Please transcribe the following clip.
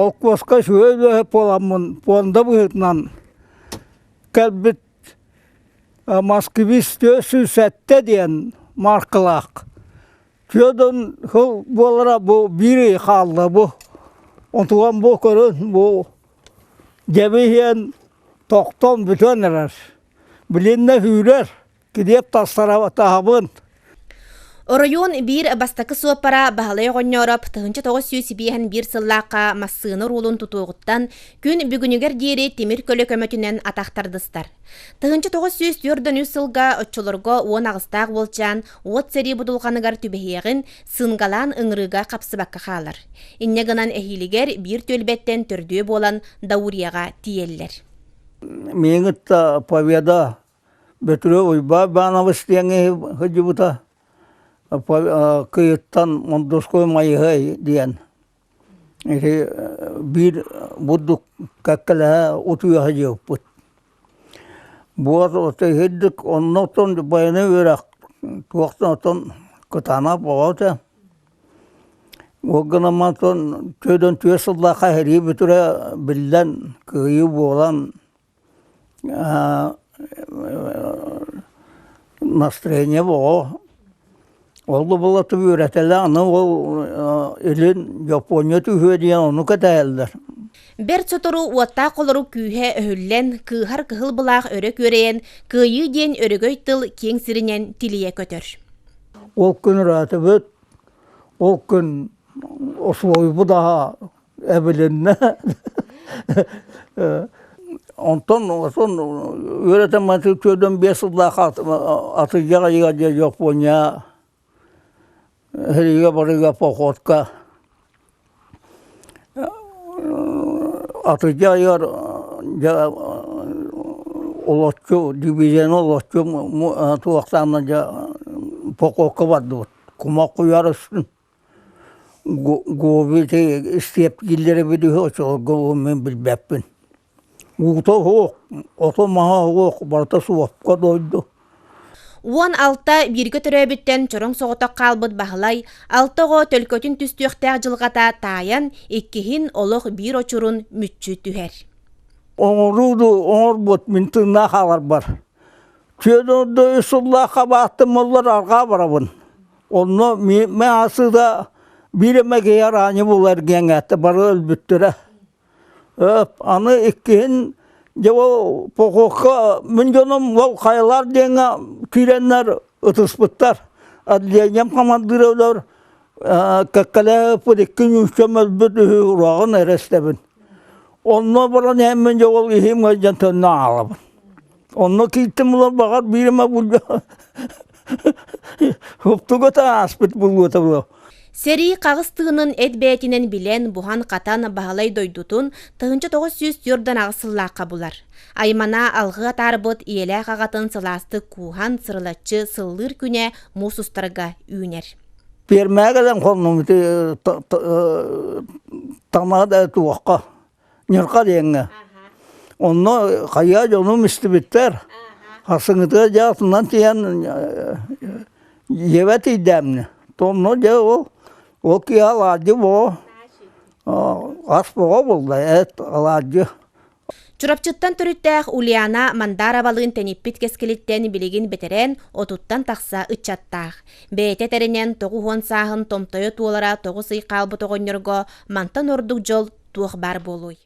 Олкоска шөйлі поламын, понда бұғытнан. Кәлбіт Москвис 407 дейін маркалақ. Түйеден бұл болара бұл бири қалды бұл. Онтуған бұл көрін бұл жабейен тоқтон бүтін әрір. Біленне хүрер, кедеп тастара тағабын. Оройон бир бастакы суаппара бағалай ғоньорап, тұхынчы 900 бір сыллаққа массыны рулын тұтуғыттан күн бүгінігер дейірі темір көлі көмөтінен атақтардыстар. Тұхынчы 904 сылға отчылырға 10 ағыстақ болчан, от сәрі бұдылғанығар түбәйеғін сынғалан ұңырыға қапсыбаққа қалар. Иннегінан әхилігер бір төлбеттен түрді болан даурияға тиеллер. Меңітті победа бөтірі ойба бағанавыстияңы ғыджыбыта. Кыйыттан мондоской майығай дейін. Bir бұддық кәккілі ұтуяға жеуіп бұд. Бұғат оты хеддік, оннотон байыны өрақ, туақтан отон күтана бұғауты. Оғынаматон төден түйесілді қайыры бүтірі білден күйі болан настроение бұғау. Oldu bulatı öğreteler, anı o elin Japonya tühü diye onu katayırlar. Бер сотору уатта қолыру күйе өһүллен, кыыхар кыһыл бұлақ өрі көреен, кыйы ден өрігөй тыл кең сиринен тилие көтөр. Ол күн раты бүт, ол күн осылой bu daha әбіленне. Ondan öğretemedi köyden 5 yılda atıcağı Japonya. Heriga barıga pokotka. Atıca yer olatçı, divizyon olatçı tuğaktanıca pokotka vardı. Kumak yarısın. Goviti isteyip gilleri biliyor çoğu govmen bilbepin. Uğta hoğuk, oto maha hoğuk, barta suvapka doydu. Уон алта бирге төрөбүттен чорон соғытақ қалбыт бағылай, алтығы төлкөтін түстіқтәқ жылғата таян, еккехін олық бір очурун мүтчі түхер. Оңыруды, оңыр бұт мінтіңна қалар бар. Түйедіңді үсілла қабаттым олар арға барабын. Оны мен асыда биреме кейер аңы болар кеңәтті бары өлбіттірі. Аны еккехін Жау поқоққа мүнгенім ол қайлар деңі күйренлер ұтыспыттар. Әділейнем командыраулар кәккілі өпідіккен үшем әлбіт ұрағын әрестебін. Онына баран әмін жауал ехем ғайжан төнна алабын. Онына кейттім ұлар бағар биреме бұлға. Құптығыта аспыт бұлғыта бұлға. Сери қағыстығының әдбәтінен білен бұған қатан бағалай дойдутун 1904 ағысыллаққа бұлар. Аймана алғы тарбыт иелі қағатын сыласты куған сырлатчы сыллыр күне мұсыстарға үйнер. Пермәгәден қолнымды тамада туаққа, нерқа дейінгі. Оны қая жоным істібіттер. Қасыңыдығы жатынан тиян евәт идәмні. Томны де ол ки аладжы бұл. Ас бұға болды, әт аладжы. Чурапчыттан түріттәқ Улиана мандара балығын тәніппіт кескелеттен білеген бетерен отуттан тақса үтчаттақ. Бәйте тәрінен тоғы хон сағын томтойы туолара тоғы сый қалбы тоғынырға мантан ордық жол туық бар болуй.